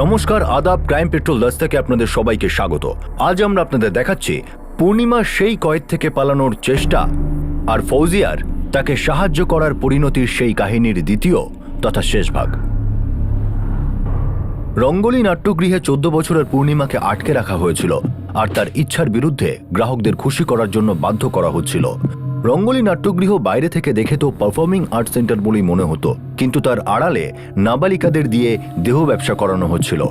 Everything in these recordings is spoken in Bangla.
নমস্কার, আদাব। ক্রাইম পেট্রোল 10 থেকে আপনাদের সবাইকে স্বাগত। আজ আমরা আপনাদের দেখাচ্ছি পূর্ণিমা সেই কয়েদ থেকে পালানোর চেষ্টা আর ফৌজিয়ার তাকে সাহায্য করার পরিণতির সেই কাহিনীর দ্বিতীয় তথা শেষ ভাগ। রঙ্গোলি নাট্যগৃহে 14 বছরের পূর্ণিমাকে আটকে রাখা হয়েছিল আর তার ইচ্ছার বিরুদ্ধে গ্রাহকদের খুশি করার জন্য বাধ্য করা হচ্ছিল। রঙ্গোলি নাট্যগৃহ বাইরে থেকে দেখে তো পারফর্মিং আর্ট সেন্টার বলেই মনে হতো, কিন্তু তার আড়ালে নাবালিকাদের দিয়ে দেহ ব্যবসা করানো হচ্ছিল।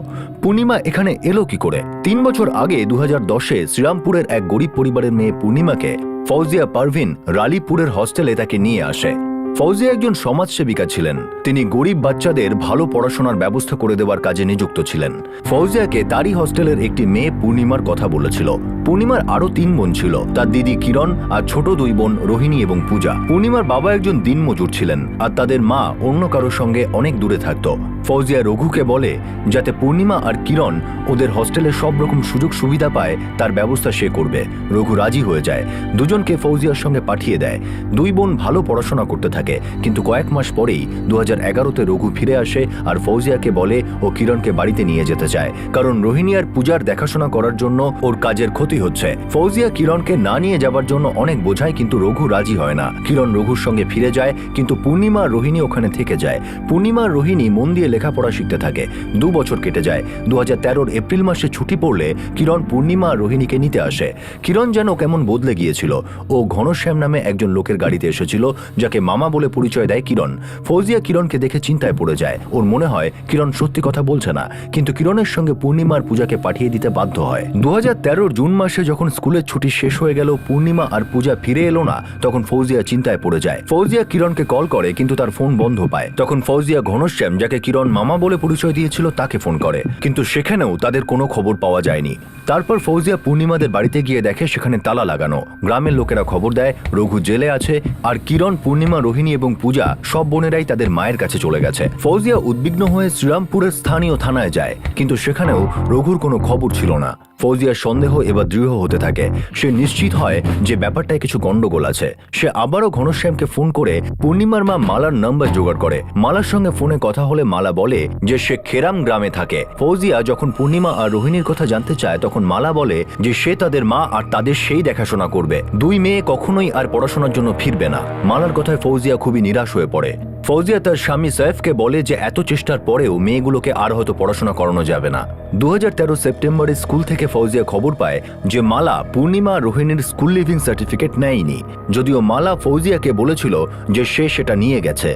পূর্ণিমা এখানে এলো কি করে? 3 বছর আগে 2010-এ শ্রীরামপুরের এক গরিব পরিবারের মেয়ে পূর্ণিমাকে ফৌজিয়া পারভিন রালিপুরের হস্টেলে তাকে নিয়ে আসে। ফৌজিয়া একজন সমাজসেবিকা ছিলেন। তিনি গরিব বাচ্চাদের ভালো পড়াশোনার ব্যবস্থা করে দেওয়ার কাজে নিযুক্ত ছিলেন। ফৌজিয়াকে তারই হস্টেলের একটি মেয়ে পূর্ণিমার কথা বলেছিল। পূর্ণিমার আরো 3 বোন ছিল, তার দিদি কিরণ আর ছোট 2 বোন রোহিণী এবং পূজা। পূর্ণিমার বাবা একজন দিনমজুর ছিলেন আর তাদের মা অন্য কারোর সঙ্গে অনেক দূরে থাকত। ফৌজিয়া রঘুকে বলে যাতে পূর্ণিমা আর কিরণ ওদের হস্টেলে সব রকম সুযোগ সুবিধা পায় তার ব্যবস্থা সে করবে। রঘু রাজি হয়ে যায়, দুজনকে ফৌজিয়ার সঙ্গে পাঠিয়ে দেয়। 2 বোন ভালো পড়াশোনা করতে থাকে, কিন্তু কয়েক মাস পরেই 2011-তে রঘু ফিরে আসে আর ফৌজিয়াকে বলে ও কিরণকে বাড়িতে নিয়ে যেতে চায়, কারণ রোহিণী আর পূজার দেখাশোনা করার জন্য ওর কাজের ক্ষতি হচ্ছে। ফৌজিয়া কিরণকে না নিয়ে যাবার জন্য অনেক বোঝায়, কিন্তু রঘু রাজি হয় না। কিরণ রঘুর সঙ্গে ফিরে যায়, কিন্তু পূর্ণিমা আর রোহিণী ওখানে থেকে যায়। পূর্ণিমা আর রোহিণী মন দিয়ে লেখাপড়া শিখতে থাকে। 2 বছর কেটে যায়। 2013-র এপ্রিল মাসে ছুটি পড়লে কিরণ পূর্ণিমা আর রোহিণীকে নিতে আসে। কিরণ যেন কেমন বদলে গিয়েছিল। ও ঘনশ্যাম নামে একজন লোকের গাড়িতে এসেছিল, যাকে মামা বলে পরিচয় দেয় কিরণ। ফৌজিয়া কিরণকে দেখে চিন্তায় পড়ে যায়। ওর মনে হয় কিরণ সত্যি কথা বলছে না, কিন্তু কিরণের সঙ্গে পূর্ণিমা আর পূজাকে পাঠিয়ে দিতে বাধ্য হয়। 2013-র জুন মাসে যখন স্কুলের ছুটি শেষ হয়ে গেল, পূর্ণিমা আর পূজা ফিরে এলো না, তখন ফৌজিয়া চিন্তায় পড়ে যায়। ফৌজিয়া কিরণকে কল করে, কিন্তু তার ফোন বন্ধ পায়। তখন ফৌজিয়া ঘনশ্যাম, যাকে কিরণ মামা বলে পরিচয় দিয়েছিল, তাকে ফোন করে, কিন্তু সেখানেও তাদের কোনো খবর পাওয়া যায়নি। তারপর ফৌজিয়া পূর্ণিমাদের বাড়িতে গিয়ে দেখে সেখানে তালা লাগানো। গ্রামের লোকেরা খবর দেয় রঘু জেলে আছে, আর কিরণ, পূর্ণিমা, রোহিণী এবং পূজা সব বোনেরাই তাদের মায়ের কাছে চলে গেছে। ফৌজিয়া উদ্বিগ্ন হয়ে শ্রীরামপুরের স্থানীয় থানায় যায়, কিন্তু সেখানেও রঘুর কোনো খবর ছিল না। ফৌজিয়ার সন্দেহ এবার দৃঢ় হতে থাকে। সে নিশ্চিত হয় যে ব্যাপারটায় কিছু গন্ডগোল আছে। সে আবারও ঘনশ্যামকে ফোন করে পূর্ণিমার মা মালার নাম্বার জোগাড় করে। মালার সঙ্গে ফোনে কথা হলে মালা বলে যে সে খেরাম গ্রামে থাকে। ফৌজিয়া যখন পূর্ণিমা আর রোহিণীর কথা জানতে চায়, তখন মালা বলে যে সে তাদের মা আর তাদের সেই দেখাশোনা করবে। 2 মেয়ে কখনোই আর পড়াশোনার জন্য ফিরবে না। মালার কথায় ফৌজিয়া খুবই নিরাশ হয়ে পড়ে। ফৌজিয়া তার স্বামী সৈফকে বলে যে এত চেষ্টার পরেও মেয়েগুলোকে আর হয়তো পড়াশোনা করানো যাবে না। 2013 সেপ্টেম্বরে স্কুল থেকে ফৌজিয়া খবর পায় যে মালা পূর্ণিমা রোহিণীর স্কুল লিভিং সার্টিফিকেট নেয়নি, যদিও মালা ফৌজিয়াকে বলেছিল যে সে সেটা নিয়ে গেছে।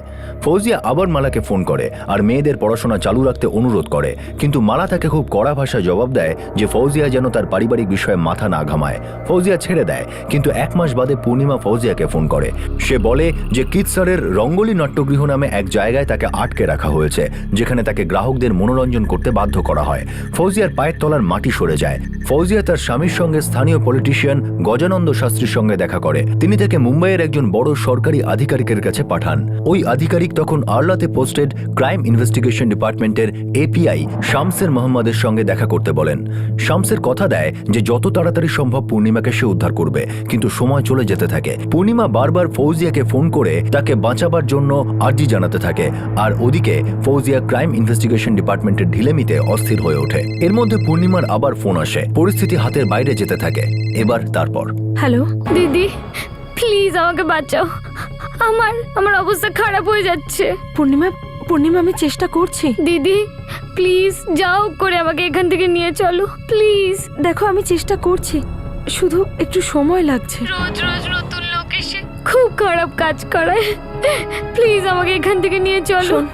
ফৌজিয়া আবার মালাকে ফোন করে আর মেয়েদের পড়াশোনা চালু রাখতে অনুরোধ করে, কিন্তু মালা তাকে খুব কড়া ভাষায় জবাব দেয় যে ফৌজিয়া যেন তার পারিবারিক বিষয়ে মাথা না ঘামায়। ফৌজিয়া ছেড়ে দেয়, কিন্তু 1 মাস বাদে পূর্ণিমা ফৌজিয়াকে ফোন করে। সে বলে যে কিৎসারের রঙ্গোলি নাট্যগৃহ নামে এক জায়গায় তাকে আটকে রাখা হয়েছে, যেখানে তাকে গ্রাহকদের মনোরঞ্জন করতে বাধ্য করা হয়। ফৌজিয়ার পায়ের তলার মাটি সরে যায়। ফৌজিয়া তার স্বামীর সঙ্গে স্থানীয় পলিটিশিয়ান গজানন্দ শাস্ত্রীর সঙ্গে দেখা করে। তিনি তাকে মুম্বাইয়ের একজন বড় সরকারি আধিকারিকের কাছে পাঠান। ওই আধিকারিক তখন আরলাতে পোস্টেড ক্রাইম ইনভেস্টিগেশন ডিপার্টমেন্টের এপিআই শামসের মোহাম্মদের সঙ্গে দেখা করতে বলেন। শামসের কথা দেয় যে যত তাড়াতাড়ি সম্ভব পূর্ণিমাকে সে উদ্ধার করবে, কিন্তু সময় চলে যেতে থাকে। পূর্ণিমা বারবার ফৌজিয়াকে ফোন করে তাকে বাঁচাবার জন্য আর্জি জানাতে থাকে, আর ওদিকে ফৌজিয়া ক্রাইম ইনভেস্টিগেশন ডিপার্টমেন্টের ঢিলেমিতে অস্থির হয়ে ওঠে। এর মধ্যে পূর্ণিমার আবার ফোন আসে। পরিস্থিতি হাতের বাইরে যেতে থাকে। তারপর হ্যালো দিদি, প্লিজ আমাকে বাঁচাও। আমার অবস্থা খারাপ হয়ে যাচ্ছে। পূর্ণিমা আমি চেষ্টা করছি। দিদি প্লিজ যাও করে আমাকে এখান থেকে নিয়ে চলো প্লিজ। দেখো আমি চেষ্টা করছি, শুধু একটু সময় লাগছে। রোজ রোজ নতুন লোক এসে খুব খারাপ কাজ করায়। প্লিজ আমাকে এখান থেকে নিয়ে চলো। শোন,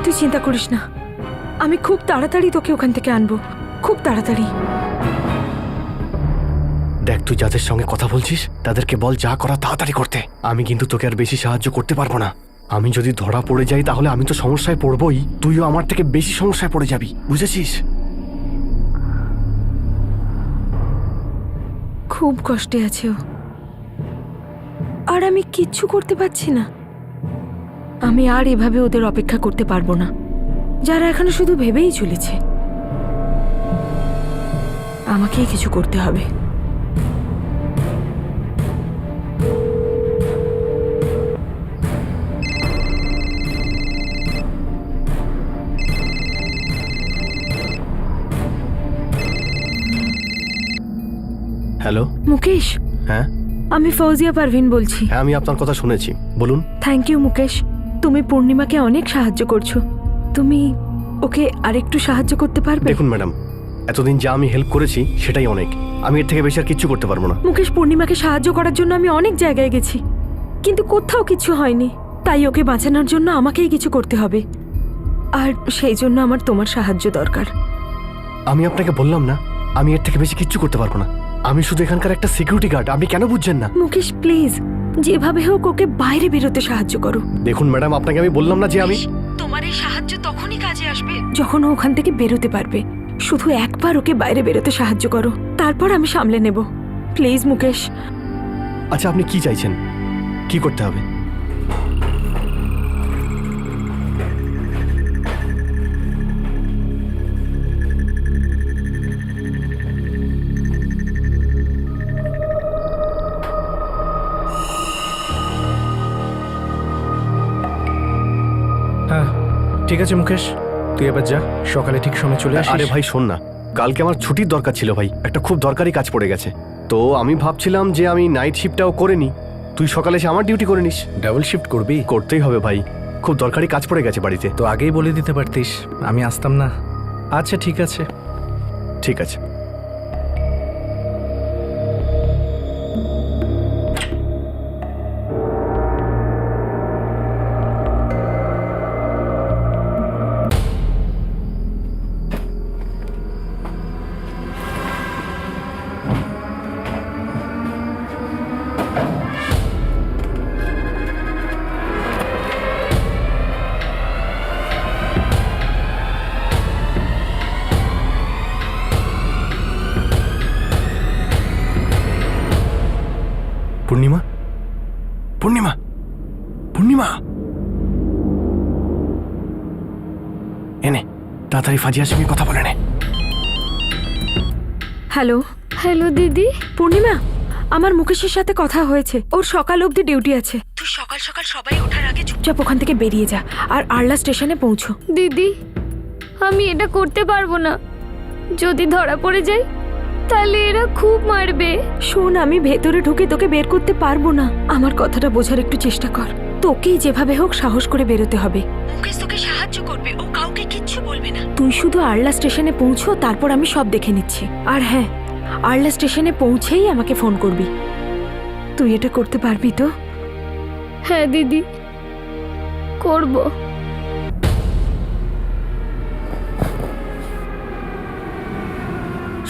তুই চিন্তা করিস না, আমি খুব তাড়াতাড়ি তোকে ওখান থেকে আনবো, খুব তাড়াতাড়ি। দেখ, তুই যাদের সঙ্গে কথা বলছিস তাদেরকে বল যা করা তাড়াতাড়ি করতে। আমি কিন্তু তোকে আর বেশি সাহায্য করতে পারবো না। আমি যদি ধরা পড়ে যাই তাহলে আমি তো সমস্যায় পড়বই, তুইও আমার থেকে বেশি সমস্যায় পড়ে যাবি, বুঝেছিস? খুব কষ্টে আছে ও, আর আমি কিচ্ছু করতে পারছি না। আমি আর এভাবে ওদের অপেক্ষা করতে পারবো না, যারা এখানে শুধু ভেবেই চলেছে। আমাকেই কিছু করতে হবে। হ্যালো। মুকেশ, হ্যাঁ আমি ফৌজিয়া পারভিন বলছি। হ্যাঁ, আমি আপনার কথা শুনেছি, বলুন। থ্যাংক ইউ মুকেশ, তুমি পূর্ণিমাকে অনেক সাহায্য করছো। তুমি ওকে আরেকটু সাহায্য করতে পারবে? দেখুন ম্যাডাম, এতদিন যা আমি হেল্প করেছি সেটাই অনেক। আমি এর থেকে বেশি আর কিচ্ছু করতে পারবো না। মুকেশ, পূর্ণিমাকে সাহায্য করার জন্য আমি অনেক জায়গায় গেছি, কিন্তু কোথাও কিছু হয়নি। তাই ওকে বাঁচানোর জন্য আমাকেই কিছু করতে হবে, আর সেই জন্য আমার তোমার সাহায্য দরকার। আমি আপনাকে বললাম না, আমি এর থেকে বেশি কিচ্ছু করতে পারবো না। আমি শুধু এখানকার একটা সিকিউরিটি গার্ড, আপনি কেন বুঝছেন না? মুকেশ প্লিজ, যেভাবে হোক ওকে বাইরে বেরোতে সাহায্য করো। দেখুন ম্যাডাম, আপনাকে আমি বললাম না যে আমি... তোমার এই সাহায্য তখনই কাজে আসবে যখন ও ওখান থেকে বেরোতে পারবে। শুধু একবার ওকে বাইরে বেরোতে সাহায্য করো, তারপর আমি সামলে নেব। প্লিজ মুকেশ। আচ্ছা, আপনি কি চাইছেন, কি করতে হবে? হ্যাঁ ঠিক আছে মুকেশ, তুই এবার যা, সকালে ঠিক সময় চলে আসিস। আরে ভাই শোন না, কালকে আমার ছুটির দরকার ছিল ভাই, একটা খুব দরকারি কাজ পড়ে গেছে। তো আমি ভাবছিলাম যে আমি নাইট শিফটটাও করে নিই, তুই সকালে এসে আমার ডিউটি করে নিস। ডাবল শিফট করবি? করতেই হবে ভাই, খুব দরকারি কাজ পড়ে গেছে বাড়িতে। তো আগেই বলে দিতে পারতিস, আমি আসতাম না। আচ্ছা ঠিক আছে। ঠিক আছে। পূর্ণিমা, পূর্ণিমা, পূর্ণিমা, এনে তাড়াতাড়ি ফাজিয়ার সঙ্গে কথা বলে নে। হ্যালো। হ্যালো দিদি। পূর্ণিমা, আমার মুকেশের সাথে কথা হয়েছে, ওর সকাল অবধি ডিউটি আছে। তুই সকাল সকাল সবাই ওঠার আগে চুপচাপ ওখান থেকে বেরিয়ে যা, আর আরলা স্টেশনে পৌঁছো। দিদি, আমি এটা করতে পারবো না। যদি ধরা পড়ে যাই তাহলে এরা খুব মারবে। শোন, আমি ভেতরে ঢুকে তোকে বের করতে পারবো না। আমার কথাটা বোঝার একটু চেষ্টা কর। তোকেই যেভাবে হোক সাহস করে বেরোতে হবে। মুকেশ তোকে সাহায্য করবে, ও কাউকে কিচ্ছু বলবে না। তুই শুধু আরলা স্টেশনে পৌঁছো, তারপর আমি সব দেখে নিচ্ছি। আর হ্যাঁ, আরলা স্টেশনে পৌঁছেই আমাকে ফোন করবি। তুই এটা করতে পারবি তো? হ্যাঁ দিদি, করব।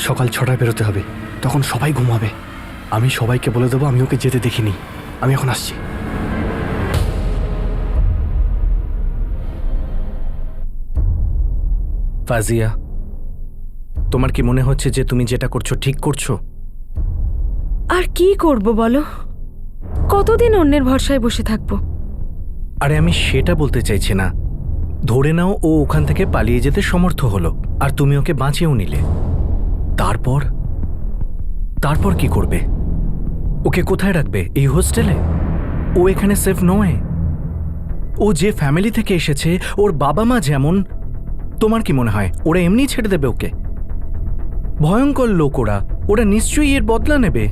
সকাল 6টায় বেরোতে হবে, তখন সবাই ঘুমাবে। আমি সবাইকে বলে দেবো আমি ওকে যেতে দেখিনি। আমি এখন আসছি। ফাজিয়া, তোমার কি মনে হচ্ছে যে তুমি যেটা করছো ঠিক করছো? আর কি করব বলো? কতদিন অন্যের ভরসায় বসে থাকবো? আরে আমি সেটা বলতে চাইছি না। ধরে নাও ও ওখান থেকে পালিয়ে যেতে সমর্থ হলো, আর তুমি ওকে বাঁচিয়েও নিলে। তারপর তারপর কি করবে? ওকে কোথায় রাখবে? এই হোস্টেলে? ও এখানে সেফ নয়। ও যে ফ্যামিলি থেকে এসেছে, ওর বাবা মা যেমন, তোমার কি মনে হয় ওরা এমনি ছেড়ে দেবে ওকে? ভয়ঙ্কর লোক ওরা, ওরা নিশ্চয়ই এর বদলা নেবে।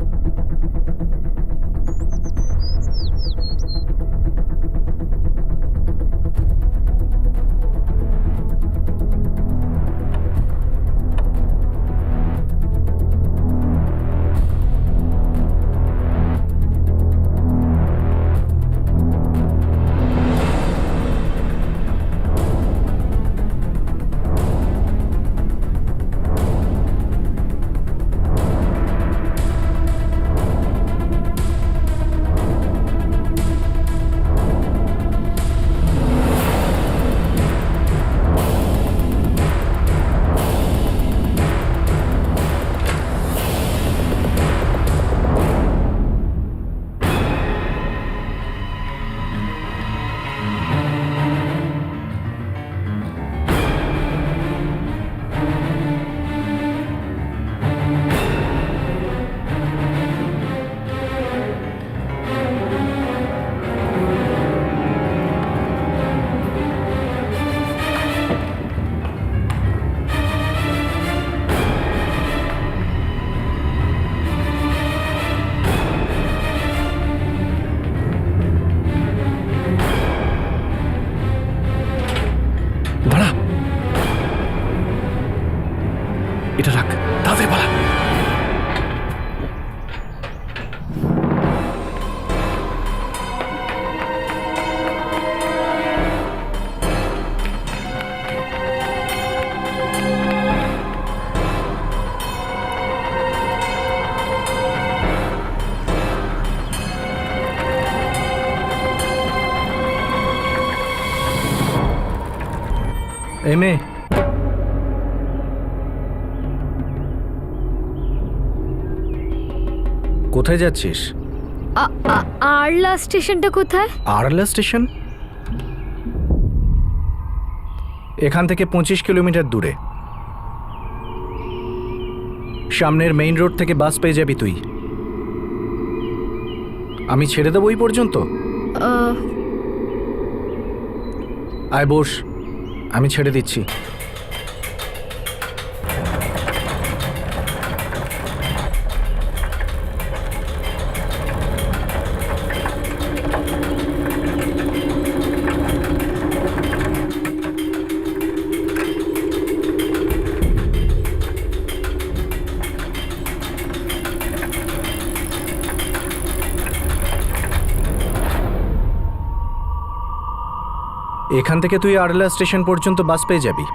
এমএ কোথায় যাচ্ছিস? আরলা স্টেশনটা কোথায়? আরলা স্টেশন এখান থেকে 25 কিলোমিটার দূরে। সামনের মেইন রোড থেকে বাস পেয়ে যাবি তুই। আমি ছেড়ে দেবো ওই পর্যন্ত। আয় বস, আমি ছেড়ে দিচ্ছি। এখান থেকে তুই আরলা স্টেশন পর্যন্ত বাস পেয়ে যাবি।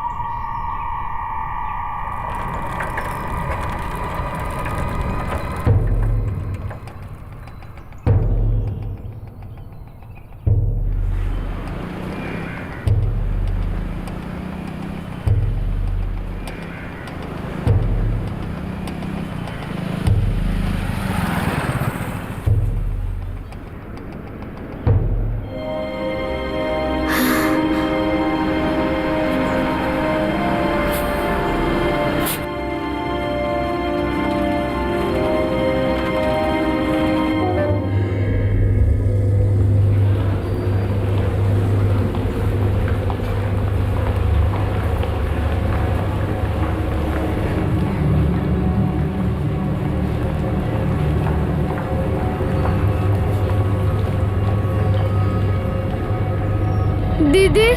দিদি,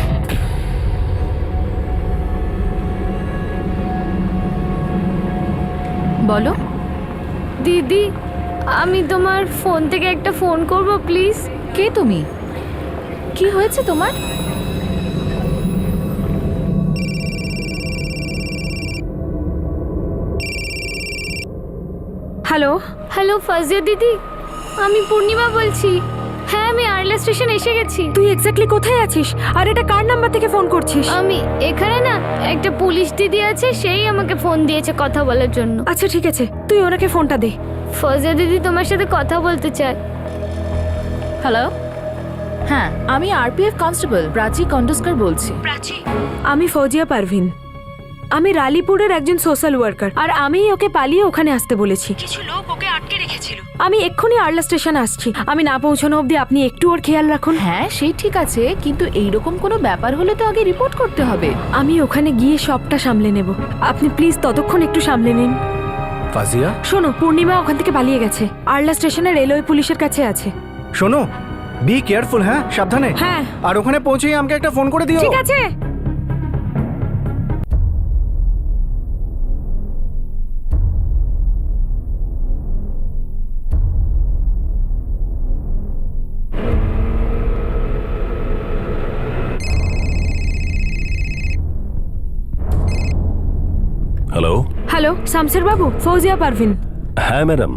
বলো। দিদি আমি তোমার ফোন থেকে একটা ফোন করব প্লিজ। কে তুমি? কি হয়েছে তোমার? হ্যালো। হ্যালো ফাজিয়া দিদি, আমি পূর্ণিমা বলছি। হ্যাঁ, আমি আরলা স্টেশন এসে গেছি। তুই এক্স্যাক্টলি কোথায় আছিস আর এটা কার নাম্বার থেকে ফোন করছিস? আমি এখানে না, একটা পুলিশ দিদি আছে, সেই আমাকে ফোন দিয়েছে কথা বলার জন্য। আচ্ছা ঠিক আছে, তুই ওনাকে ফোনটা দে। ফাজিয়া দিদি তোমার সাথে কথা বলতে চায়। হ্যালো, হ্যাঁ আমি আরপিএফ কনস্টেবল প্রাচী কন্ডস্কর বলছি। আমি ফৌজিয়া পারভিন। আমি রালীপুরের একজন সোশ্যাল ওয়ার্কার, আর আমিই ওকে পালিয়ে ওখানে আসতে বলেছি। কিছু লোক ওকে আটকে রেখেছিল। আমি এক্ষুনি আরলা স্টেশন আসছি। আমি না পৌঁছানো অবধি আপনি একটু ওর খেয়াল রাখুন। হ্যাঁ সেই ঠিক আছে, কিন্তু এইরকম কোনো ব্যাপার হলে তো আগে রিপোর্ট করতে হবে। আমি ওখানে গিয়ে সবটা সামলে নেব। আপনি প্লিজ ততক্ষণ একটু সামলে নিন। ফাজিয়া শোনো, পূর্ণিমা ওখান থেকে পালিয়ে গেছে। আরলা স্টেশনে রেলওয়ে পুলিশের কাছে আছে। শোনো, বি কেয়ারফুল, হ্যাঁ সাবধানে। হ্যাঁ। আর ওখানে পৌঁছেই আমাকে একটা ফোন করে দিও। ঠিক আছে। হ্যালো। হ্যালো শামসের বাবু, ফৌজিয়া পারভিন। হ্যাঁ ম্যাডাম,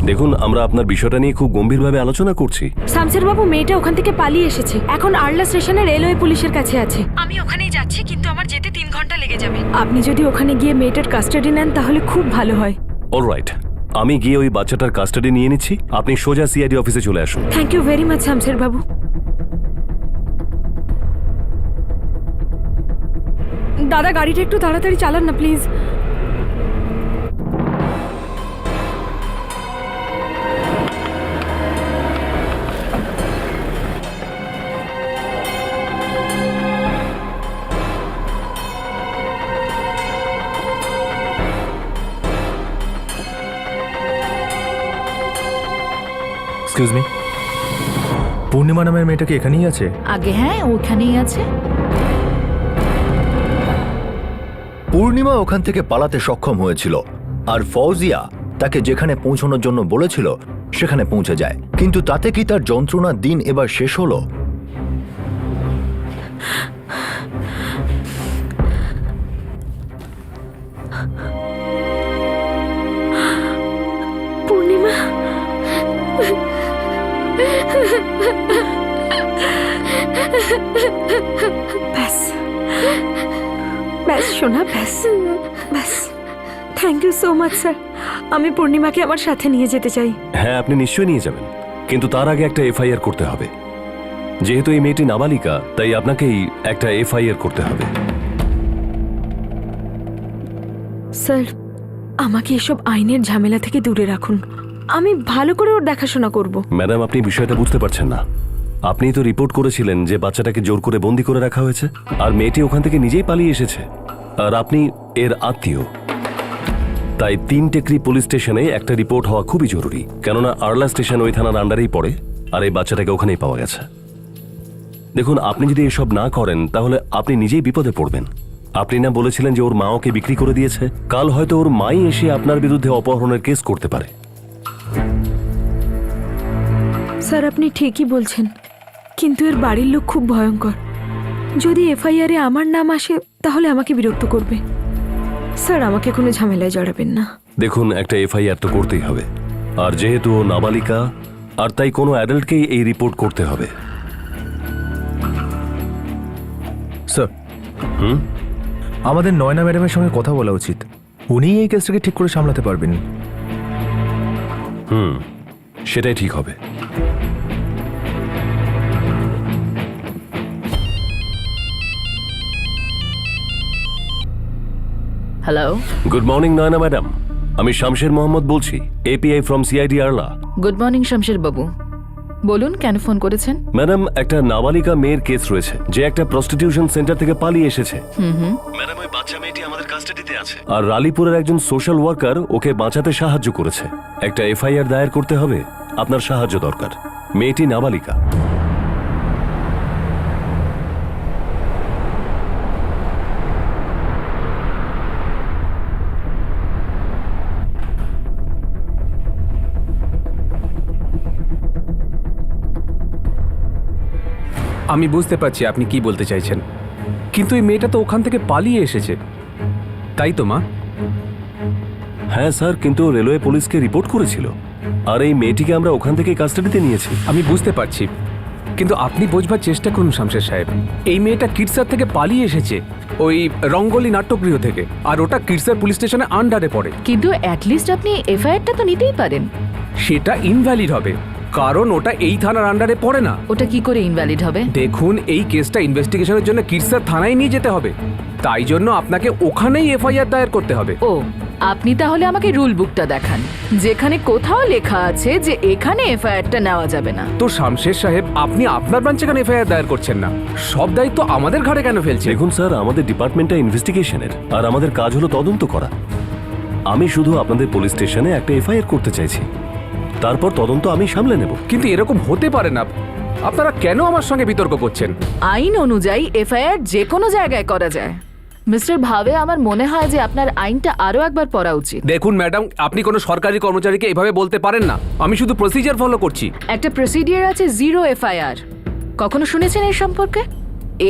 দেখুন আমরা আপনার বিষয়টা নিয়ে খুব গম্ভীরভাবে আলোচনা করছি। শামসের বাবু, মেয়েটা ওখান থেকে পালিয়ে এসেছে। এখন আরলা স্টেশনে রেলওয়ে পুলিশের কাছে আছে। আমি ওখানেই যাচ্ছি, কিন্তু আমার যেতে 3 ঘন্টা লেগে যাবে। আপনি যদি ওখানে গিয়ে মেয়েটার কাস্টাডি নেন তাহলে খুব ভালো হয়। অলরাইট, আমি গিয়ে ওই বাচ্চাটার কাস্টাডি নিয়ে নিচ্ছি। আপনি সোজা সিআইডি অফিসে চলে আসুন। থ্যাংক ইউ ভেরি মাচ শামসের বাবু। দাদা, গাড়িটা একটু তাড়াতাড়ি চালান না প্লিজ। এক্সকিউজ মি, পূর্ণিমা নামের মেয়েটা কি এখানেই আছে? আগে হ্যাঁ ওখানেই আছে। পূর্ণিমা ওখান থেকে পালাতে সক্ষম হয়েছিল, আর ফৌজিয়া তাকে যেখানে পৌঁছানোর জন্য বলেছিল সেখানে পৌঁছে যায়। কিন্তু তাতে কি তার যন্ত্রণার দিন এবার শেষ হলো? পূর্ণিমা, ব্যাস ব্যাস সোনা, ব্যাস ব্যাস। Thank you so much sir. আমি পূর্ণিমাকে আমার সাথে নিয়ে যেতে চাই। হ্যাঁ, আপনি নিশ্চয়ই নিয়ে যাবেন, কিন্তু তার আগে একটা এফআইআর করতে হবে। যেহেতু এই মেয়েটি নাবালিকা, তাই আপনাকেই একটা এফআইআর করতে হবে। স্যার, আমাকে এসব আইনের ঝামেলা থেকে দূরে রাখুন। আমি ভালো করে ওর দেখাশোনা করব। ম্যাডাম, আপনি বিষয়টা বুঝতে পারছেন না। আপনি তো রিপোর্ট করেছিলেন যে বাচ্চাটাকে জোর করে বন্দি করে রাখা হয়েছে, আর মেয়েটি ওখান থেকে নিজেই পালিয়ে এসেছে, আর আপনি এর আত্মীয়। তাই 3 টেকরি পুলিশ স্টেশনে একটা রিপোর্ট হওয়া খুবই জরুরি, কেননা আরলা স্টেশন ওই থানার আন্ডারেই পড়ে, আর এই বাচ্চাটাকে ওখানেই পাওয়া গেছে। দেখুন, আপনি যদি এসব না করেন তাহলে আপনি নিজেই বিপদে পড়বেন। আপনি না বলেছিলেন যে ওর মা ওকে বিক্রি করে দিয়েছে? কাল হয়তো ওর মাই এসে আপনার বিরুদ্ধে অপহরণের কেস করতে পারে। স্যার, আপনি ঠিকই বলছেন, কিন্তু এর বাড়ির লোক খুব ভয়ঙ্কর। যদি এফআইআরে আমার নাম আসে তাহলে আমাকে বিরক্ত করবে। স্যার, আমাকে কোনো ঝামেলায় জড়াবেন না। দেখুন, একটা এফআইআর তো করতেই হবে, আর যেহেতু ও নাবালিকা, আর তাই কোনো অ্যাডাল্টকেই এই রিপোর্ট করতে হবে। স্যার, হুম? আমাদের নয়না ম্যাডামের সঙ্গে কথা বলা উচিত। উনিই এই কেসটাকে ঠিক করে সামলাতে পারবেন। সেটাই ঠিক হবে। Hello, good morning Nayna madam, আমি শামশের মোহাম্মদ বলছি, এপিআই ফ্রম সিআইডি আরলা। গুড মর্নিং শমশের বাবু। বলুন, কেন ফোন করেছেন? ম্যাডাম, একটা নাবালিকা মেয়ের কেস রয়েছে যে একটা প্রস্টিটিউশন সেন্টার থেকে পালিয়ে এসেছে। ম্যাডাম, ওই বাচ্চা মেয়েটি আমাদের কাস্টাডিতে আছে, আর রালীপুরের একজন সোশ্যাল ওয়ার্কার ওকে বাঁচাতে সাহায্য করেছে। একটা এফআইআর দায়ের করতে হবে, আপনার সাহায্য দরকার। মেয়েটি নাবালিকা। আমি বুঝতে পারছি আপনি কি বলতে চাইছেন, কিন্তু এই মেয়েটা তো ওখান থেকে পালিয়ে এসেছে, তাই তো মা? হ্যাঁ স্যার, কিন্তু রেলওয়ে পুলিশকে রিপোর্ট করেছিল, আর এই মেয়েটিকে আমরা ওখান থেকে কাস্টাডিতে নিয়েছি। আমি বুঝতে পারছি, কিন্তু আপনি বোঝবার চেষ্টা করুন শামশের সাহেব। এই মেয়েটা কিরসার থেকে পালিয়ে এসেছে, ওই রঙ্গলি নাট্যগৃহ থেকে, আর ওটা কিরসার পুলিশ স্টেশনে আন্ডারে পড়ে। কিন্তু অ্যাটলিস্ট আপনি এফআইআরটা তো নিতেই পারেন। সেটা ইনভ্যালিড হবে, কারণ ওটা এই থানার আন্ডারে পড়ে না। ওটা কি করে ইনভ্যালিড হবে? দেখুন, এই কেসটা ইনভেস্টিগেশনের জন্য কিরসার থানায় নিয়ে যেতে হবে, তাই জন্য আপনাকে ওখানেই এফআইআর দায়ের করতে হবে। ও, আপনি তাহলে আমাকে রুল বুকটা দেখান, যেখানে কোথাও লেখা আছে যে এখানে এফআইআরটা নেওয়া যাবে না। তো শামশের সাহেব, আপনি আপনার ব্রাঞ্চে কেন এফআইআর দায়ের করছেন না? সব দায়িত্ব আমাদের ঘাড়ে কেন ফেলছেন? দেখুন স্যার, আমাদের ডিপার্টমেন্টটা ইনভেস্টিগেশনের, আর আমাদের কাজ হলো তদন্ত করা। আমি শুধু আপনাদের পুলিশ স্টেশনে একটা এফআইআর করতে চাইছি, তারপর তদন্ত আমি সামলে নেব। কিন্তু এরকম হতে পারে না। আপনারা কেন আমার সঙ্গে বিতর্ক করছেন? আইন অনুযায়ী এফআইআর যে কোনো জায়গায় করা যায়। মিস্টার ভাবে, আমার মনে হয় যে আপনার আইনটা আরো একবার পড়া উচিত। দেখুন ম্যাডাম, আপনি কোনো সরকারি কর্মচারীকে এভাবে বলতে পারেন না। আমি শুধু প্রসিজার ফলো করছি। একটা প্রসিডিওর আছে, 0 এফআইআর। কখনো শুনেছেন এর সম্পর্কে?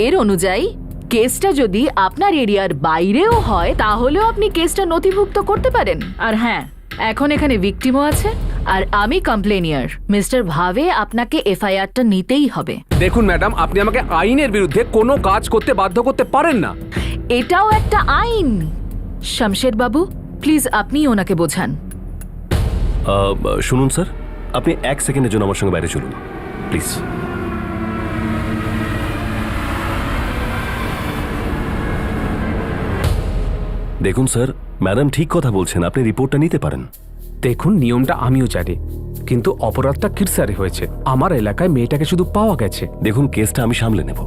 এর অনুযায়ী কেসটা যদি আপনার এরিয়ার বাইরেও হয় তাহলেও আপনি কেসটা নথিভুক্ত করতে পারেন। আর হ্যাঁ, এখন এখানে ভিকটিমও আছে, আর আমি কমপ্লেনিয়ার। মিস্টার ভাবে, আপনাকে এফআইআরটা নিতেই হবে। দেখুন ম্যাডাম, আপনি আমাকে আইনের বিরুদ্ধে কোনো কাজ করতে বাধ্য করতে পারেন না। এটাও একটা আইন। শমশের বাবু, প্লিজ আপনি ওনাকে বোঝান। শুনুন স্যার, আপনি 1 সেকেন্ডের জন্য আমার সঙ্গে বাইরে চলুন প্লিজ। দেখুন স্যার, ম্যাডাম ঠিক কথা বলছেন, আপনি রিপোর্টটা নিতে পারেন। দেখুন, নিয়মটা আমিও জানি, কিন্তু অপরাধটা কিরসারে হয়েছে। আমার এলাকায় মেয়েটাকে শুধু পাওয়া গেছে। দেখুন, কেসটা আমি সামলে নেব,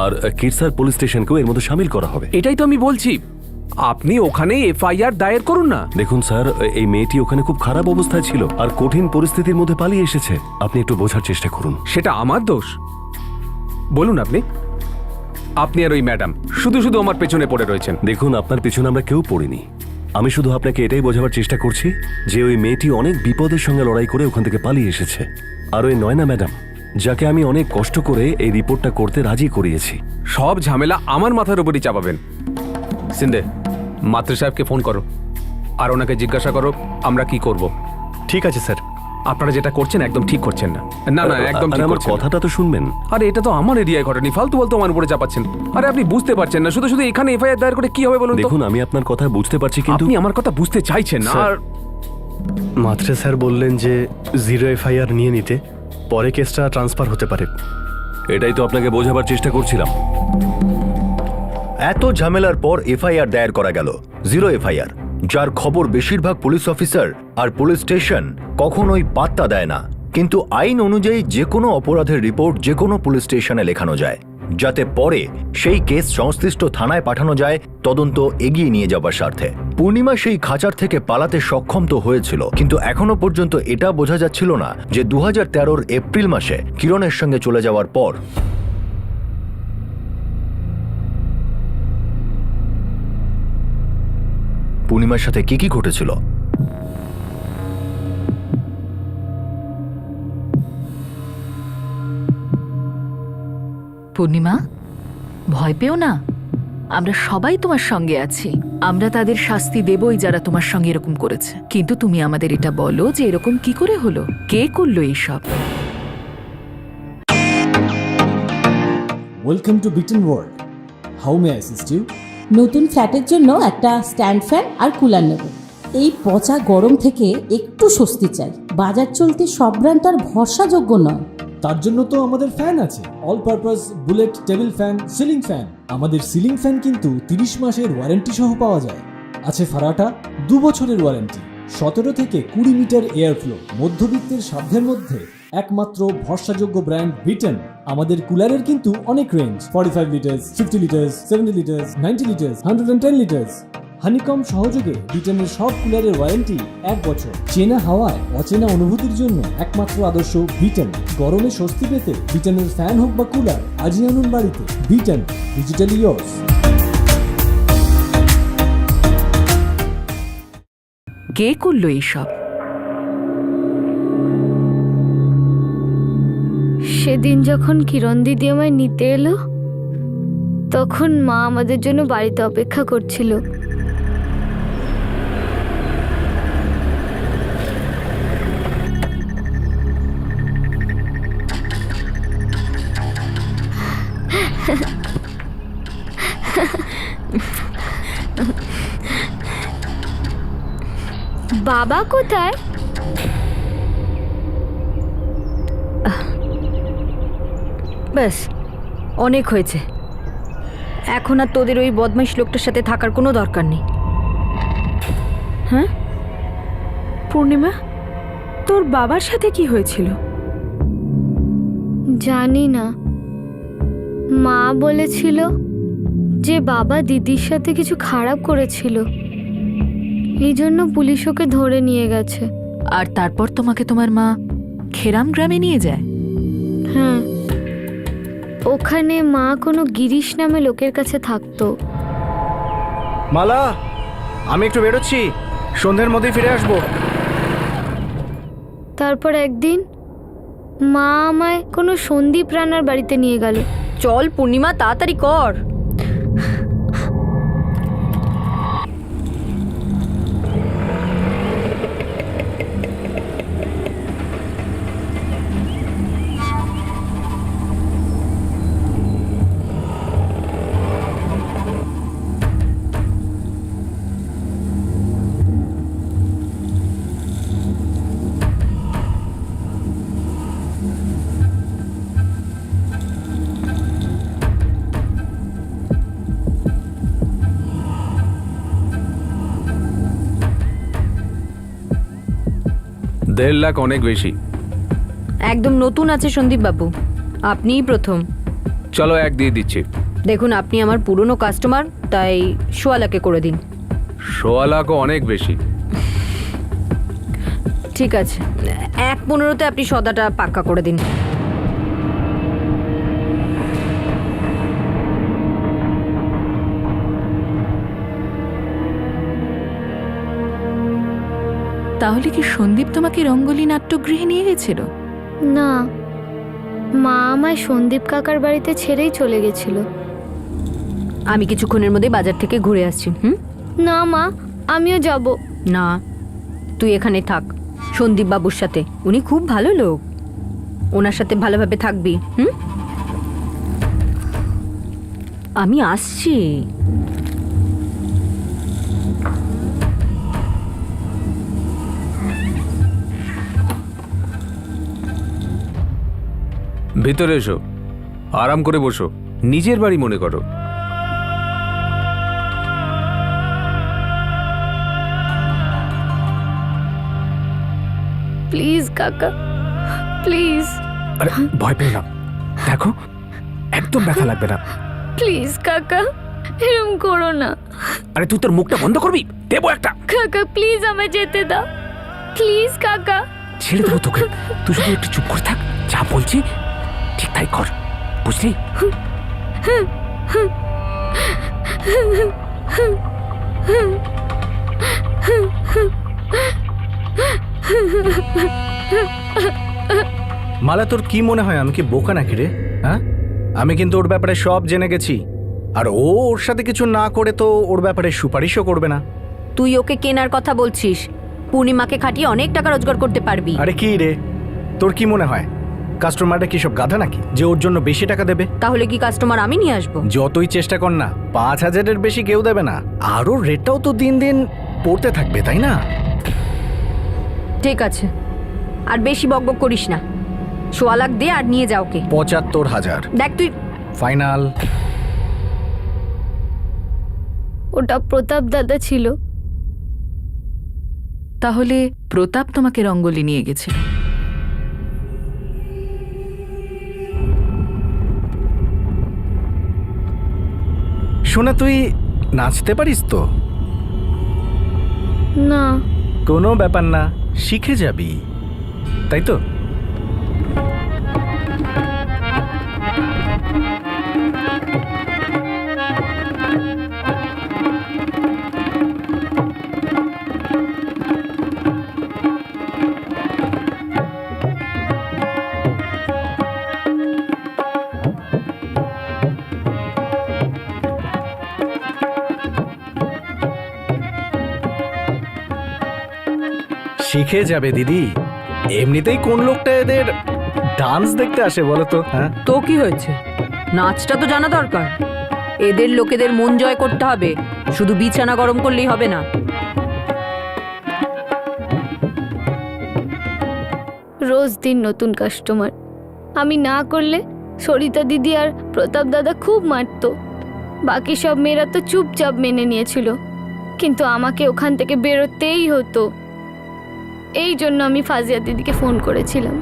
আর কিরসার পুলিশ স্টেশনকেও এর মধ্যে সামিল করা হবে। এটাই তো আমি বলছি, আপনি ওখানেই এফআইআর দায়ের করুন না। দেখুন স্যার, এই মেয়েটি ওখানে খুব খারাপ অবস্থায় ছিল, আর কঠিন পরিস্থিতির মধ্যে পালিয়ে এসেছে। আপনি একটু বোঝার চেষ্টা করুন। সেটা আমার দোষ? বলুন আপনি। আপনি আর ওই ম্যাডাম শুধু শুধু আমার পেছনে পড়ে রয়েছেন। দেখুন, আপনার পেছনে আমরা কেউ পড়িনি। আমি শুধু আপনাকে এটাই বোঝাবার চেষ্টা করছি যে ওই মেয়েটি অনেক বিপদের সঙ্গে লড়াই করে ওখান থেকে পালিয়ে এসেছে। আর ওই নয়না ম্যাডাম, যাকে আমি অনেক কষ্ট করে এই রিপোর্টটা করতে রাজি করিয়েছি। সব ঝামেলা আমার মাথার উপরই চাপাবেন। সিন্দে, মাত্র সাহেবকে ফোন করো, আর ওনাকে জিজ্ঞাসা করো আমরা কি করব। ঠিক আছে স্যার, আপনারা যেটা করছেন একদম ঠিক করছেন না। না না, একদম আরে ঠিক আমার করছেন না। কথাটা তো শুনবেন। আরে এটা তো আমার এরিয়ায় ঘটেনি, ফালতু বলতো আমার উপরে চাপাচ্ছেন। আরে আপনি বুঝতে পারছেন না, শুধু শুধু এখানে এফআইআর দায়ের করে কি হবে বলুন তো? দেখুন, আমি আপনার কথা বুঝতে পারছি, কিন্তু আপনি আমার কথা বুঝতে চাইছেন না। স্যার, আর মাত্রে স্যার বললেন যে 0 এফআইআর নিয়ে নিতে, পরে কেসটা ট্রান্সফার হতে পারে। এটাই তো আপনাকে বোঝাবার চেষ্টা করছিলাম। এত ঝামেলার পর এফআইআর দায়ের করা গেল, 0 এফআইআর, যার খবর বেশিরভাগ পুলিশ অফিসার আর পুলিশ স্টেশন কখনোই পাত্তা দেয় না। কিন্তু আইন অনুযায়ী যে কোনো অপরাধের রিপোর্ট যে কোনো পুলিশ স্টেশনে লেখানো যায়, যাতে পরে সেই কেস সংশ্লিষ্ট থানায় পাঠানো যায় তদন্ত এগিয়ে নিয়ে যাবার স্বার্থে। পূর্ণিমা সেই খাঁচার থেকে পালাতে সক্ষম তো হয়েছিল, কিন্তু এখনো পর্যন্ত এটা বোঝা যাচ্ছিল না যে 2013 এপ্রিল মাসে কিরণের সঙ্গে চলে যাওয়ার পর পূর্ণিমার সাথে কি কি ঘটেছিল। পূর্ণিমা, ভয় পেও না, আমরা সবাই তোমার সঙ্গে আছি। আমরা তাদের শাস্তি দেবই যারা তোমার সঙ্গে এরকম করেছে। কিন্তু তুমি আমাদের এটা বলো যে এরকম কি করে হলো, কে করলো এইসব? Welcome to Biten world. How may assist you? নতুন ফ্ল্যাটের জন্য একটা স্ট্যান্ড ফ্যান আর কুলার নেব। এই পচা গরম থেকে একটু স্বস্তি চাই। বাজার চলতে সব ব্র্যান্ড তো আর ভরসাযোগ্য নয়। তার জন্য তো আমাদের ফ্যান আছে, all purpose bullet table fan, ceiling fan. আমাদের সিলিং ফ্যান কিন্তু 30 মাসের ওয়ারেন্টি সহ পাওয়া যায়। আছে ফারাটা 2 বছরের ওয়ারেন্টি, 17 থেকে 20 মিটার এয়ার ফ্লো। মধ্যবিত্তের সাধ্যের মধ্যে একমাত্র ভরসাযোগ্য ব্র্যান্ড বিটেন। আমাদের কুলারের কিন্তু অনেক range, 45 litres, 50 litres, 70 litres, 90 litres, 110 litres. Honeycomb সহযোগে বিটেনের সব কুলারের ওয়ারেন্টি 1 বছর। চেনা হাওয়ায় অচেনা অনুভূতির জন্য একমাত্র আদর্শ বিটেন। গরমে স্বস্তি পেতে বিটেনের ফ্যান হোক বা কুলার, আজই আনুন বাড়িতে। Beaten, digitally years. কে করলো এইসব? সেদিন যখন কিরণ দিদি আমায় নিতে এলো, তখন মা আমাদের জন্য বাড়িতে অপেক্ষা করছিল। বাবা কোথায়? ব্যাস, অনেক হয়েছে। এখন আর তোদের ওই বদমাইশ লোকটার সাথে থাকার কোনো দরকার নেই। হ্যাঁ পূর্ণিমা, তোর বাবার সাথে কি হয়েছিল? জানি না, মা বলেছিল যে বাবা দিদির সাথে কিছু খারাপ করেছিল, এই জন্য পুলিশ ওকে ধরে নিয়ে গেছে। আর তারপর তোমাকে তোমার মা খেরাম গ্রামে নিয়ে যায়? হ্যাঁ, ওখানে মা কোনো গিরিশ নামে লোকের কাছে থাকতো। মালা, আমি একটু বেরোচ্ছি, সন্ধ্যের মধ্যেই ফিরে আসবো। তারপর একদিন মা আমায় কোনো সন্দীপ রানার বাড়িতে নিয়ে গেল। চল পূর্ণিমা, তাড়াতাড়ি কর। দেড় লাখ অনেক বেশি। একদম নতুন আছে সন্দীপ বাবু, আপনিই প্রথম। চলো 1 দিয়ে দিচ্ছি। দেখুন, আপনি আমার পুরনো কাস্টমার, তাই 1.25 লাখে করে দিন। 1.25 লাখও অনেক বেশি। ঠিক আছে, 1.15-তে আপনি সদাটা পাক্কা করে দিন। তাহলে কি সন্দীপ তোমাকে রঙ্গোলি নাট্যগৃহে নিয়ে গেছিল? না, মা আমায় সন্দীপ কাকার বাড়িতে ছেড়েই চলে গেছিল। আমি কিছুক্ষণের মধ্যে বাজার থেকে ঘুরে আসছি। না মা, আমিও যাব। না, তুই এখানে থাক। সন্দীপ বাবুর সাথে। উনি খুব ভালো লোক, ওনার সাথে ভালোভাবে থাকবি। হুম, আমি আসছি। ভিতরে এসো, আরাম করে বসো, নিজের বাড়ি মনে করো। প্লিজ কাকা, প্লিজ আরে ভয় পেও না, দেখো একদম ব্যথা লাগবে না। প্লিজ কাকা, এরম করো না। আরে তুই তোর মুখটা বন্ধ করবি, দেবো একটা। কাকা প্লিজ আমায় যেতে দাও, প্লিজ কাকা। ছেড়ে দেবো তোকে, তুই শুধু একটু চুপ করে থাক, যা বলছি ঠিক তাই কর, বুঝলি? মালা, তোর কি মনে হয় আমি কি বোকা নাকি রে? হ্যাঁ, আমি কিন্তু ওর ব্যাপারে সব জেনে গেছি, আর ও ওর সাথে কিছু না করে তো ওর ব্যাপারে সুপারিশও করবে না। তুই ওকে কেনার কথা বলছিস, পূর্ণিমাকে খাটিয়ে অনেক টাকা রোজগার করতে পারবি। আরে কি রে, তোর কি মনে হয় কাস্টমারটা কি সব গাধা নাকি যে ওর জন্য বেশি টাকা দেবে? তাহলে কি কাস্টমার আমি নিয়ে আসবো? যতই চেষ্টা কর না, 5,000-এর বেশি কেউ দেবে না। আর ওর রেটটাও তো দিন দিন পড়তে থাকবে, তাই না? ঠিক আছে, আর বেশি বকবক করিস না। 1.25 লাখ দে আর নিয়ে যা ওকে। 75,000 দেখ তুই। ফাইনাল। ওটা প্রতাপ দাদা ছিল। তাহলে প্রতাপ তোমাকে রঙ্গোলি নিয়ে গেছিল? শোনা, তুই নাচতে পারিস তো? না। কোনো ব্যাপার না, শিখে যাবি, তাই তো? শিখে যাবে দিদি, এমনিতেই কোন লোকটা এদের ডান্স দেখতে আসে বলো তো? হ্যাঁ, তো কি হয়েছে, নাচটা তো জানা দরকার। এদের লোকেদের মন জয় করতে হবে, শুধু বিছানা গরম করলেই হবে না। রোজ দিন নতুন কাস্টমার। আমি না করলে সরিতা দিদি আর প্রতাপ দাদা খুব মারতো। বাকি সব মেয়েরা তো চুপচাপ মেনে নিয়েছিল, কিন্তু আমাকে ওখান থেকে বেরোতেই হতো। এই জন্য আমি ফাজিয়া দিদিকে ফোন করেছিলাম।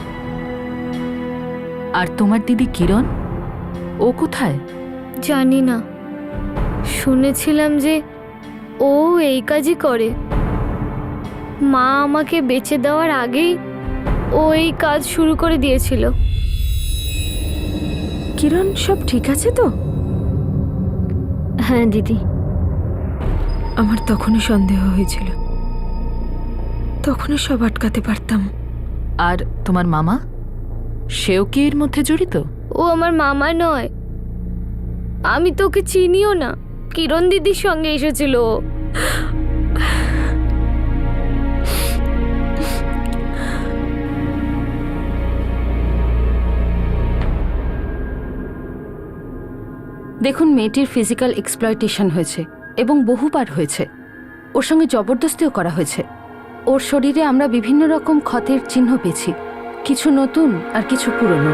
আর তোমার দিদি কিরণ, ও কোথায়? জানি না, শুনেছিলাম যে ও এই কাজই করে। মা আমাকে বেচে দেওয়ার আগেই ও এই কাজ শুরু করে দিয়েছিল। কিরণ সব ঠিক আছে তো? হ্যাঁ দিদি। আমার তখনই সন্দেহ হয়েছিল, তখনই সব আটকাতে পারতাম। আর তোমার মামা, সেও কি এর মধ্যে জড়িত? ও আমার মামা নয়, আমি তো ওকে চিনিও না। কিরণ দিদির সঙ্গে এসেছিল ও। দেখুন, মেয়েটির ফিজিক্যাল এক্সপ্লয়টেশন হয়েছে এবং বহুবার হয়েছে। ওর সঙ্গে জবরদস্তিও করা হয়েছে। ওর শরীরে আমরা বিভিন্ন রকম ক্ষতের চিহ্ন পেয়েছি, কিছু নতুন আর কিছু পুরনো।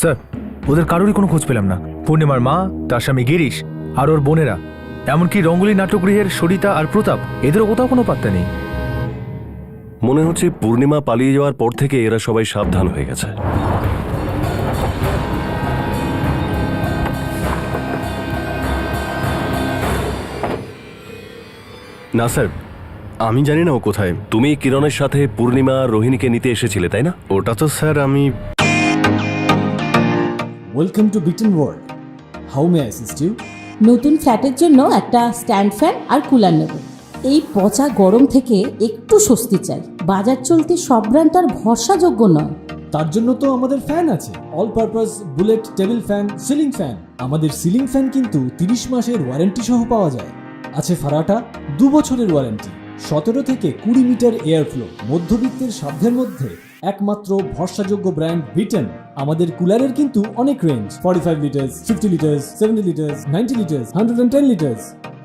স্যার, ওদের কারোরই কোনো খোঁজ পেলাম না। পূর্ণিমার মা, তার স্বামী গিরিশ আর ওর বোনেরা, এমনকি রঙ্গোলি নাট্যগৃহের সরিতা আর প্রতাপ, এদেরও কোথাও কোনো পাত্তা নেই। মনে হচ্ছে পূর্ণিমা পালিয়ে যাওয়ার পর থেকে এরা সবাই সাবধান হয়ে গেছে। না স্যার, আমি জানি না ও কোথায়। তুমি কিরণের সাথে পূর্ণিমা আর রোহিণীকে নিতে এসেছিলে, তাই না? ওটা তো স্যার আমি welcome to Biten world. How may assist you? নতুন ফ্ল্যাটের জন্য একটা স্ট্যান্ড ফ্যান আর কুলার নেব। এই পচা গরম থেকে একটু স্বস্তি চাই। বাজার চলতে সব ব্র্যান্ড তো আর ভরসাযোগ্য নয়। তার জন্য তো আমাদের ফ্যান আছে, all purpose bullet table fan, ceiling fan. আমাদের সিলিং ফ্যান কিন্তু 30 মাসের ওয়ারেন্টি সহ পাওয়া যায়। আছে ফারাটা 2 বছরের ওয়ারেন্টি, 17 থেকে 20 মিটার এয়ার ফ্লো। মধ্যবিত্তের সাধ্যের মধ্যে একমাত্র ভরসাযোগ্য ব্র্যান্ড বিটেন। আমাদের কুলারের কিন্তু অনেক range, 45 litres, 50 litres, 70 litres, 90 litres, 110 litres.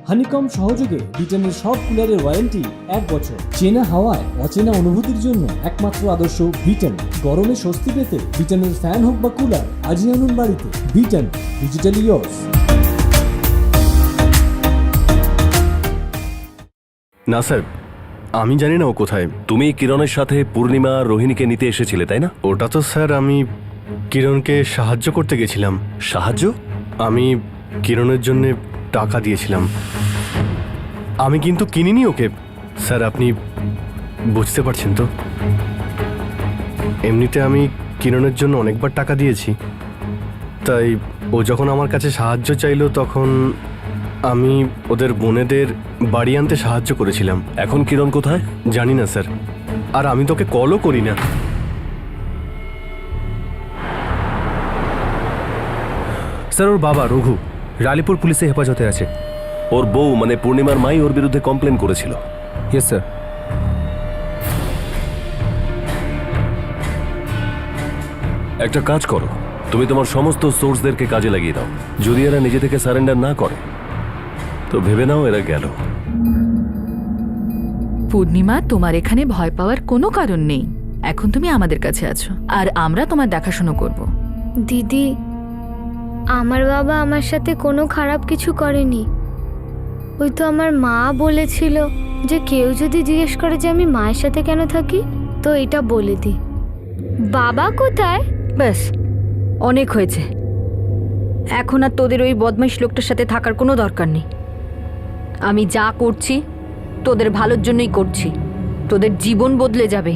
Honeycomb সহযোগে বিটেনের সব কুলারের ওয়ারেন্টি 1 বছর। চেনা হাওয়ায় অচেনা অনুভূতির জন্য একমাত্র আদর্শ বিটেন। গরমে স্বস্তি পেতে বিটেনের ফ্যান হোক বা কুলার, আজই আনুন বাড়িতে। Beaten, digitally yours. না স্যার, আমি জানি না ও কোথায়। তুমি কিরণের সাথে পূর্ণিমা আর রোহিণীকে নিতে এসেছিলে, তাই না? ওটা তো স্যার আমি কিরণকে সাহায্য করতে গেছিলাম। সাহায্য? আমি কিরণের জন্য টাকা দিয়েছিলাম। আমি কিন্তু কিনিনি ওকে। স্যার আপনি বুঝতে পারছেন তো, এমনিতে আমি কিরণের জন্য অনেকবার টাকা দিয়েছি। তাই ও যখন আমার কাছে সাহায্য চাইলো তখন আমি ওদের বোনেদের বাড়ি আনতে সাহায্য করেছিলাম। এখন কিরণ কোথায়? জানি না স্যার, আর আমি তোকে কলও করি না। স্যার ওর বাবা রঘু রালিপুর পুলিশে হেফাজতে আছে। ওর বউ মানে পূর্ণিমার মাই ওর বিরুদ্ধে কমপ্লেন করেছিল। Yes sir. একটা কাজ করো, তুমি তোমার সমস্ত সোর্সদেরকে কাজে লাগিয়ে দাও। যদি এরা নিজে থেকে সারেন্ডার না করে তো ভেবে নাও এরা গেল। পূর্ণিমা, তোমার এখানে ভয় পাওয়ার কোনো কারণ নেই। এখন তুমি আমাদের কাছে আছো আর আমরা তোমার দেখাশোনা করব। দিদি, আমার বাবা আমার সাথে কোনো খারাপ কিছু করেনি। ওই তো আমার মা বলেছিল যে কেউ যদি জিজ্ঞেস করে যে আমি মায়ের সাথে কেন থাকি তো এটা বলে দি। বাবা কোথায়? ব্যাস, অনেক হয়েছে। এখন আর তোদের ওই বদমাইশ লোকটার সাথে থাকার কোনো দরকার নেই। আমি যা করছি তোদের ভালোর জন্যই করছি। তোদের জীবন বদলে যাবে,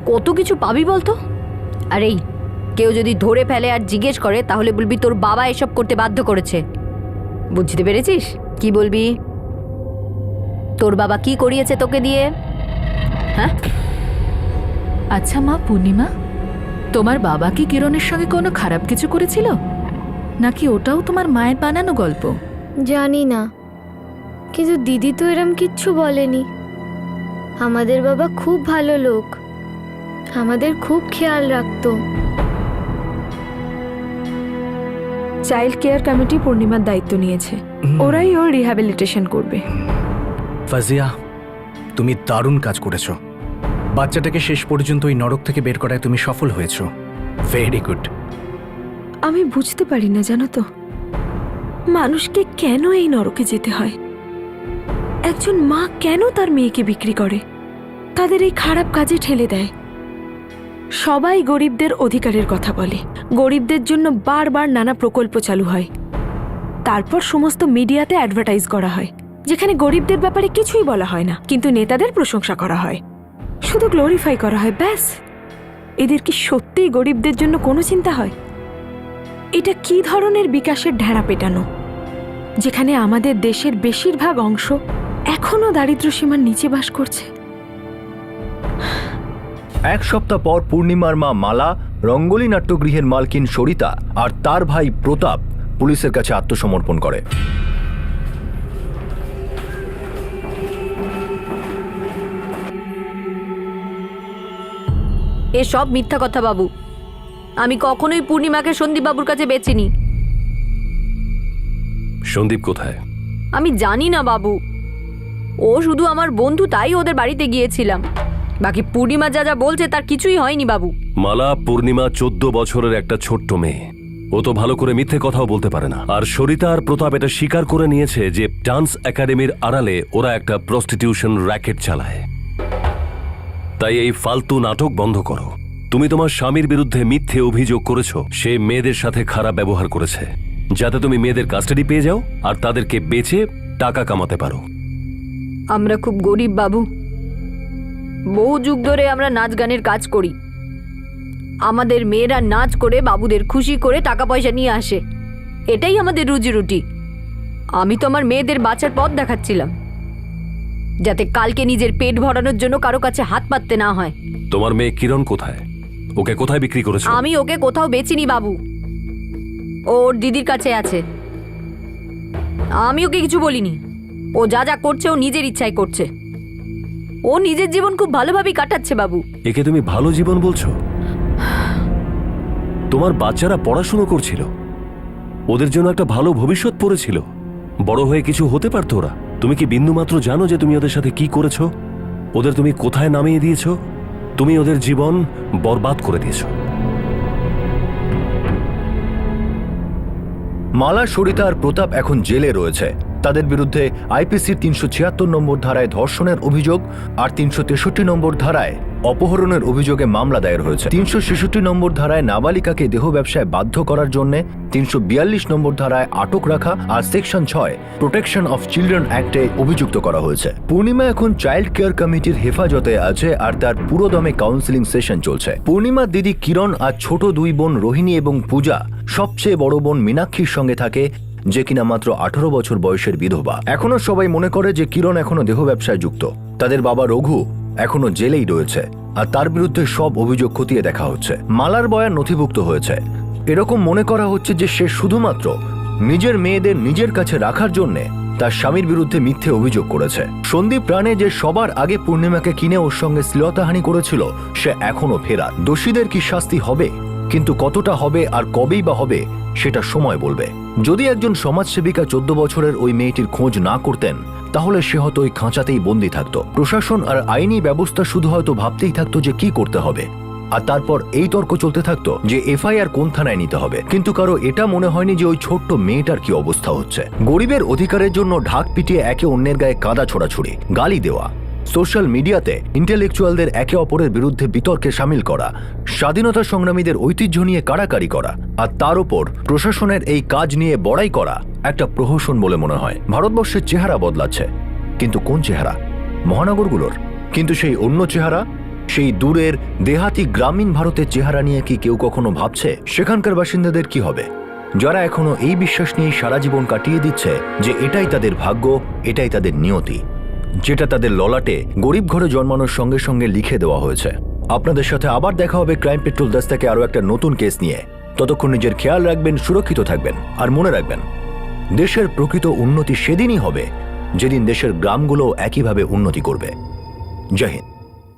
কত কিছু পাবি বলতো। আর এই কেউ যদি ধরে ফেলে আর জিজ্ঞেস করে তাহলে বলবি তোর বাবা এসব করতে বাধ্য করেছে। বুঝতে পেরেছিস? কি বলবি? তোর বাবা কি করিয়েছে তোকে দিয়ে? হ্যাঁ? আচ্ছা মা পূর্ণিমা, তোমার বাবা কি কিরণের সঙ্গে কোনো খারাপ কিছু করেছিল, নাকি ওটাও তোমার মায়ের বানানো গল্প? জানি না, কিন্তু দিদি তো এরম কিচ্ছু বলেনি। আমাদের বাবা খুব ভালো লোক, আমাদের খুব খেয়াল রাখতো। চাইল্ড কেয়ার কমিটি পূর্ণিমার দায়িত্ব নিয়েছে। ওরাই ওর রিহ্যাবিলিটেশন করবে। ফাজিয়া, তুমি দারুণ কাজ করেছো। বাচ্চাটাকে শেষ পর্যন্ত ওই নরক থেকে বের করায় তুমি সফল হয়েছো। Very good. আমি বুঝতে পারি না, জানো তো, মানুষকে কেন এই নরকে যেতে হয়। একজন মা কেন তার মেয়েকে বিক্রি করে, তাদের এই খারাপ কাজে ঠেলে দেয়। সবাই গরিবদের অধিকারের কথা বলে, গরিবদের জন্য বারবার নানা প্রকল্প চালু হয়। তারপর সমস্ত মিডিয়াতে অ্যাডভার্টাইজ করা হয়, যেখানে গরিবদের ব্যাপারে কিছুই বলা হয় না, কিন্তু নেতাদের প্রশংসা করা হয়, শুধু গ্লোরিফাই করা হয়। ব্যাস, এদের কি সত্যিই গরিবদের জন্য কোনো চিন্তা হয়? এটা কি ধরনের বিকাশের ঢেড়া পেটানো, যেখানে আমাদের দেশের বেশিরভাগ অংশ এখনো দারিদ্র সীমার নিচে বাস করছে। এক সপ্তাহ পর পূর্ণিমার মা মালা, রঙ্গোলি নাট্যগৃহের মালকিন সরিতা আর তার ভাই প্রতাপ পুলিশের কাছে আত্মসমর্পণ করে। এসব মিথ্যা কথা বাবু। আমি কখনোই পূর্ণিমাকে সন্দীপ বাবুর কাছে বেচিনি। সন্দীপ কোথায়? আমি জানি না বাবু, ও শুধু আমার বন্ধু, তাই ওদের বাড়িতে গিয়েছিলাম। বাকি পূর্ণিমা যা যা বলছে তার কিছুই হয়নি বাবু। মালা, পূর্ণিমা 14 বছরের একটা ছোট্ট মেয়ে। ও তো ভালো করে মিথ্যে কথাও বলতে পারে না। আর সরিতা আর প্রতাপ এটা স্বীকার করে নিয়েছে যে ডান্স একাডেমির আড়ালে ওরা একটা প্রস্টিটিউশন র্যাকেট চালায়। তাই এই ফালতু নাটক বন্ধ করো। তুমি তোমার স্বামীর বিরুদ্ধে মিথ্যে অভিযোগ করেছো সে মেয়েদের সাথে খারাপ ব্যবহার করেছে, যাতে তুমি মেয়েদের কাস্টাডি পেয়ে যাও আর তাদেরকে বেচে টাকা কামাতে পারো। আমরা খুব গরিব বাবু, বহু যুগ ধরে আমরা নাচ গানের কাজ করি। আমাদের মেয়েরা নাচ করে বাবুদের খুশি করে টাকা পয়সা নিয়ে আসে, এটাই আমাদের রুজি রুটি। আমি তো আমার মেয়েদের বাঁচার পথ দেখাচ্ছিলাম, যাতে কালকে নিজের পেট ভরানোর জন্য কারো কাছে হাত পাততে না হয়। তোমার মেয়ে কিরণ কোথায়? ওকে কোথায় বিক্রি করেছো? আমি ওকে কোথাও বেচিনি বাবু, ওর দিদির কাছে আছে। আমি ওকে কিছু বলিনি। ও যা যা করছে ও নিজের ইচ্ছায় করছে। ও নিজের জীবন খুব ভালোভাবেই কাটাচ্ছে বাবু। একে তুমি ভালো জীবন বলছো? তোমার বাচ্চারা পড়াশুনো করছিল, ওদের জন্য একটা ভালো ভবিষ্যৎ পড়েছিল, বড় হয়ে কিছু হতে পারতো ওরা। তুমি কি বিন্দুমাত্র জানো যে তুমি ওদের সাথে কি করেছো? ওদের তুমি কোথায় নামিয়ে দিয়েছো? তুমি ওদের জীবন বরবাদ করে দিয়েছো। মালা, সরিতা আর প্রতাপ এখন জেলে রয়েছে। তাদের বিরুদ্ধে আইপিসির ৩৭৬ নম্বর ধারায় ধর্ষণের অভিযোগ আর ৩৬৩ নম্বর ধারায় অপহরণের অভিযোগে মামলা দায়ের হয়েছে। ৩৬৬ নম্বর ধারায় নাবালিকাকে দেহ ব্যবসায় বাধ্য করার জন্য, ৩৪২ নম্বর ধারায় আটক রাখা আর সেকশন ৬ প্রোটেকশন অফ চিলড্রেন অ্যাক্টে অভিযুক্ত করা হয়েছে। পূর্ণিমা এখন চাইল্ড কেয়ার কমিটির হেফাজতে আছে আর তার পুরোদমে কাউন্সিলিং সেশন চলছে। পূর্ণিমার দিদি কিরণ আর ছোট দুই বোন রোহিণী এবং পূজা সবচেয়ে বড় বোন মীনাক্ষীর সঙ্গে থাকে, যে কিনা মাত্র 18 বছর বয়সের বিধবা। এখনো সবাই মনে করে যে কিরণ এখনো দেহ ব্যবসায় যুক্ত। তাদের বাবা রঘু এখনো জেলেই রয়েছে আর তার বিরুদ্ধে সব অভিযোগ খতিয়ে দেখা হচ্ছে। মালার বয়ান নথিভুক্ত হয়েছে। এরকম মনে করা হচ্ছে যে সে শুধুমাত্র নিজের মেয়েদের নিজের কাছে রাখার জন্য তার স্বামীর বিরুদ্ধে মিথ্যে অভিযোগ করেছে। সন্দীপ রানে যে সবার আগে পূর্ণিমাকে কিনে ওর সঙ্গে শ্লীলতাহানি করেছিল, সে এখনো ফেরার। দোষীদের কি শাস্তি হবে, কিন্তু কতটা হবে আর কবেই বা হবে সেটা সময় বলবে। যদি একজন সমাজসেবিকা 14 বছরের ওই মেয়েটির খোঁজ না করতেন, তাহলে সে হয়তো ওই খাঁচাতেই বন্দী থাকতো। প্রশাসন আর আইনি ব্যবস্থা শুধু হয়তো ভাবতেই থাকতো যে কি করতে হবে, আর তারপর এই তর্ক চলতে থাকতো যে এফআইআর কোন থানায় নিতে হবে। কিন্তু কারো এটা মনে হয়নি যে ওই ছোট্ট মেয়েটার কি অবস্থা হচ্ছে। গরিবের অধিকারের জন্য ঢাক পিটিয়ে একে অন্যের গায়ে কাদা ছোড়াছুড়ি, গালি দেওয়া, সোশ্যাল মিডিয়াতে ইন্টেলেকচুয়ালদের একে অপরের বিরুদ্ধে বিতর্কে সামিল করা, স্বাধীনতা সংগ্রামীদের ঐতিহ্য নিয়ে কাড়াকাড়ি করা, আর তার উপর প্রশাসনের এই কাজ নিয়ে বড়াই করা একটা প্রহসন বলে মনে হয়। ভারতবর্ষের চেহারা বদলাচ্ছে, কিন্তু কোন চেহারা? মহানগরগুলোর। কিন্তু সেই অন্য চেহারা, সেই দূরের দেহাতি গ্রামীণ ভারতের চেহারা নিয়ে কি কেউ কখনো ভাবছে সেখানকার বাসিন্দাদের কি হবে, যারা এখনো এই বিশ্বাস নিয়ে সারা জীবন কাটিয়ে দিচ্ছে যে এটাই তাদের ভাগ্য, এটাই তাদের নিয়তি, যেটা তাদের ললাটে গরিব ঘরে জন্মানোর সঙ্গে সঙ্গে লিখে দেওয়া হয়েছে। আপনাদের সাথে আবার দেখা হবে ক্রাইম পেট্রোল 10 থেকে আরো একটা নতুন কেস নিয়ে। ততক্ষণ নিজের খেয়াল রাখবেন, সুরক্ষিত থাকবেন, আর মনে রাখবেন, দেশের প্রকৃত উন্নতি সেদিনই হবে যেদিন দেশের গ্রামগুলো একইভাবে উন্নতি করবে। জয় হিন্দ।